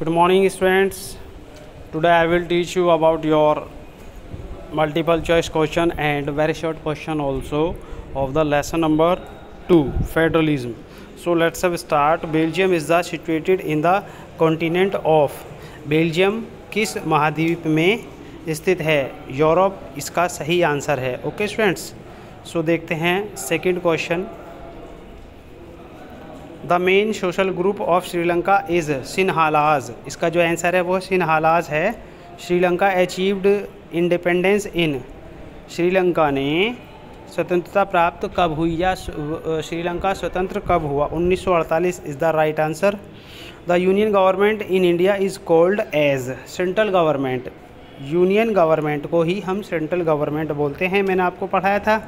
Good morning students. Today I will teach you about your multiple choice question and very short question also of the lesson number 2 federalism. So let's have start. Belgium is the situated in the continent of. Belgium किस महाद्वीप में स्थित है? Europe इसका सही answer है. Okay students, so देखते हैं second question. The main social group of Sri Lanka is Sinhalese. इसका जो आंसर है वो सिन्हालाज है. Sri Lanka achieved independence in. Sri Lanka ने स्वतंत्रता प्राप्त कब हुई या श्रीलंका स्वतंत्र कब हुआ? 1948 is the right answer. The union government in India is called as. Central government, union government को ही हम सेंट्रल गवर्नमेंट बोलते हैं. मैंने आपको पढ़ाया था.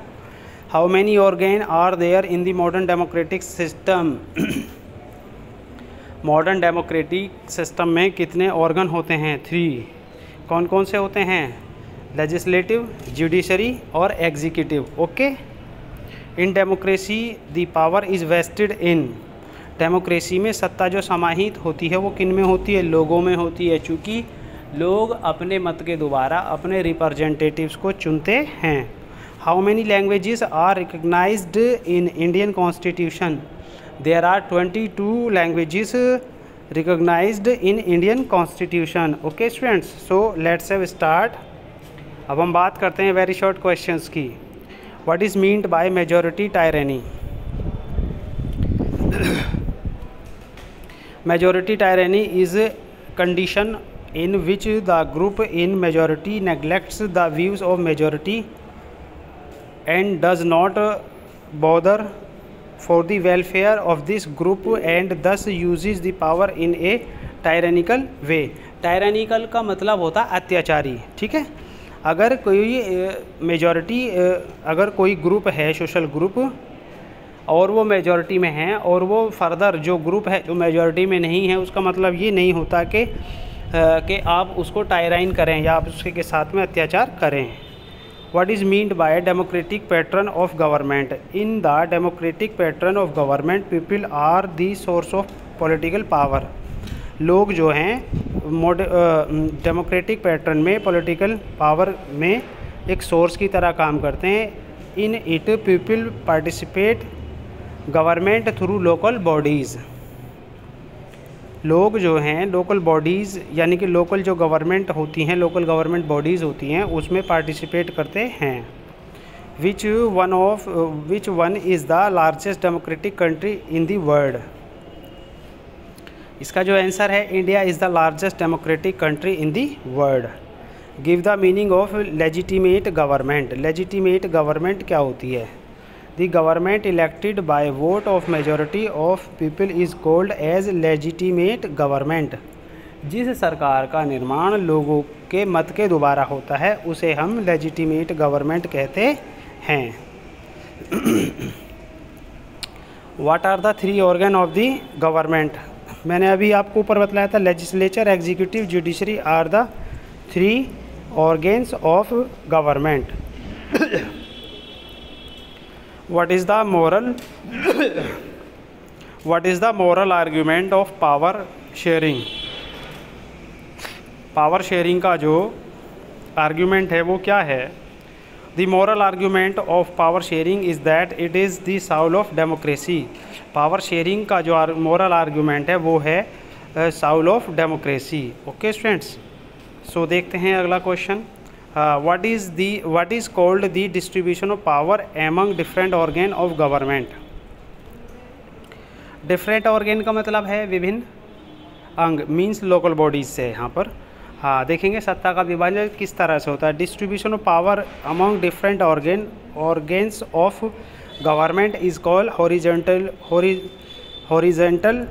How many organ are there in the modern democratic system. Modern democratic system में कितने ऑर्गन होते हैं? 3. कौन कौन से होते हैं? लेजिस्लेटिव, जुडिशरी और executive. Okay. In democracy the power is vested in. Democracy में सत्ता जो समाहित होती है वो किन में होती है? लोगों में होती है, चूँकि लोग अपने मत के द्वारा अपने रिप्रेजेंटेटिव्स को चुनते हैं. How many languages are recognised in Indian constitution? There are 22 languages recognised in Indian constitution. Okay students, so let's have start. अब हम बात करते हैं वेरी शॉर्ट क्वेश्चंस की. What is meant by majority tyranny? Majority tyranny is a condition in which the group in majority neglects the views of majority and does not bother for the welfare of this group and thus uses the power in a tyrannical way. Tyrannical का मतलब होता है अत्याचारी. ठीक है. अगर कोई majority, अगर कोई ग्रुप है, सोशल ग्रुप, और वो मेजॉरिटी में हैं और वो फर्दर जो ग्रुप है जो मेजॉरिटी में नहीं है, उसका मतलब ये नहीं होता कि आप उसको टायराइन करें या आप उसके साथ में अत्याचार करें. What is meant by democratic pattern of government? In the democratic pattern of government people are the source of political power. लोग जो हैं डेमोक्रेटिक पैटर्न में पॉलिटिकल पावर में एक सोर्स की तरह काम करते हैं. In it people participate government through local bodies. लोग जो हैं लोकल बॉडीज़ यानी कि लोकल जो गवर्नमेंट होती हैं, लोकल गवर्नमेंट बॉडीज़ होती हैं, उसमें पार्टिसिपेट करते हैं. Which one is the largest democratic country in the world? इसका जो आंसर है, India is the largest democratic country in the world. Give the meaning of legitimate government. Legitimate government क्या होती है? The government elected by vote of majority of people is called as legitimate government. जिस सरकार का निर्माण लोगों के मत के द्वारा होता है उसे हम लेजिटिमेट गवर्नमेंट कहते हैं. What are the 3 organ of the government? मैंने अभी आपको ऊपर बतलाया था, legislature, executive, judiciary are the 3 organs of government. What is the moral argument of power sharing? Power sharing का जो आर्ग्यूमेंट है वो क्या है? The moral argument of power sharing is that it is the soul of democracy. Power sharing का जो moral argument है वो है soul of democracy. Okay students, so देखते हैं अगला question. What is called the distribution of power among different organ of government? Different organ का मतलब है विभिन्न अंग, मींस लोकल बॉडीज से. यहाँ पर हाँ देखेंगे सत्ता का विभाजन किस तरह से होता है. Distribution of power among different organs of government is called horizontal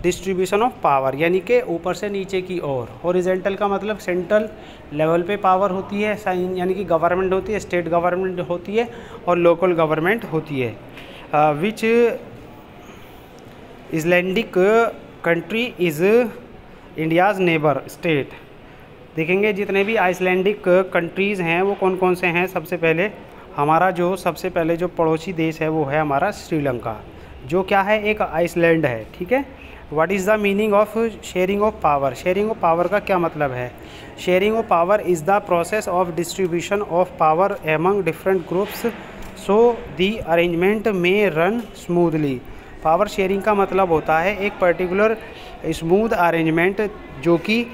distribution of power, यानी कि ऊपर से नीचे की ओर. हॉरिजॉन्टल का मतलब सेंट्रल लेवल पे पावर होती है, यानी कि गवर्नमेंट होती है, स्टेट गवर्नमेंट होती है और लोकल गवर्नमेंट होती है. Which islandic country is India's neighbour state? देखेंगे जितने भी आइसलैंडिक कंट्रीज़ हैं वो कौन कौन से हैं. सबसे पहले हमारा जो सबसे पहले जो पड़ोसी देश है वो है हमारा श्रीलंका, जो क्या है, एक आइसलैंड है. ठीक है. What is the meaning of sharing of power? Sharing of power का क्या मतलब है? Sharing of power is the process of distribution of power among different groups so the arrangement में रन स्मूथली। पावर शेयरिंग का मतलब होता है एक पर्टिकुलर स्मूथ अरेंजमेंट जो कि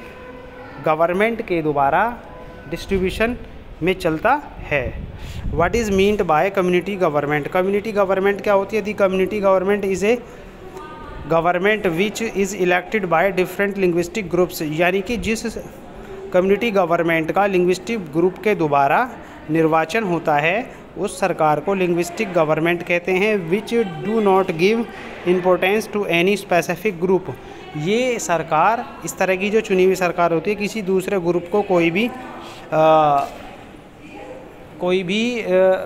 गवर्नमेंट के द्वारा डिस्ट्रीब्यूशन में चलता है। What is meant bye community government? Community government क्या होती है? The community government is a government which is elected by different linguistic groups, यानी कि जिस कम्युनिटी गवर्नमेंट का लिंग्विस्टिक ग्रुप के द्वारा निर्वाचन होता है उस सरकार को लिंग्विस्टिक गवर्नमेंट कहते हैं। Which do not give importance to any specific group. ये सरकार, इस तरह की जो चुनी हुई सरकार होती है, किसी दूसरे ग्रुप को कोई भी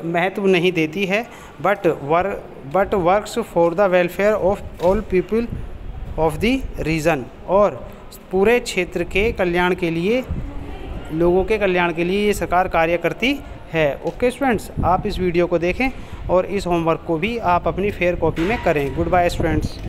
महत्व नहीं देती है, but works for the welfare of all people of the region, और पूरे क्षेत्र के कल्याण के लिए, लोगों के कल्याण के लिए ये सरकार कार्य करती है। ओके स्टूडेंट्स, आप इस वीडियो को देखें और इस होमवर्क को भी आप अपनी फेयर कॉपी में करें। Goodbye students.